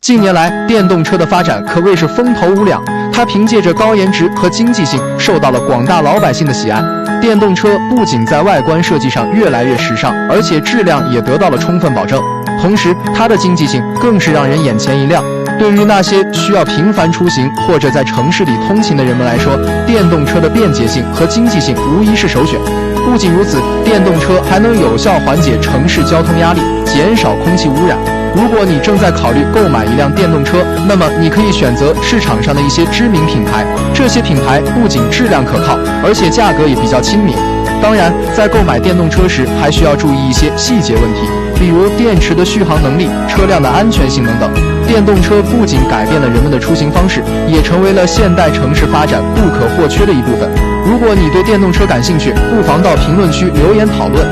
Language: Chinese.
近年来，电动车的发展可谓是风头无两，它凭借着高颜值和经济性，受到了广大老百姓的喜爱。电动车不仅在外观设计上越来越时尚，而且质量也得到了充分保证。同时，它的经济性更是让人眼前一亮。对于那些需要频繁出行或者在城市里通勤的人们来说，电动车的便捷性和经济性无疑是首选。不仅如此，电动车还能有效缓解城市交通压力，减少空气污染。如果你正在考虑购买一辆电动车，那么你可以选择市场上的一些知名品牌，这些品牌不仅质量可靠，而且价格也比较亲民。当然，在购买电动车时，还需要注意一些细节问题，比如电池的续航能力、车辆的安全性等等。电动车不仅改变了人们的出行方式，也成为了现代城市发展不可或缺的一部分。如果你对电动车感兴趣，不妨到评论区留言讨论。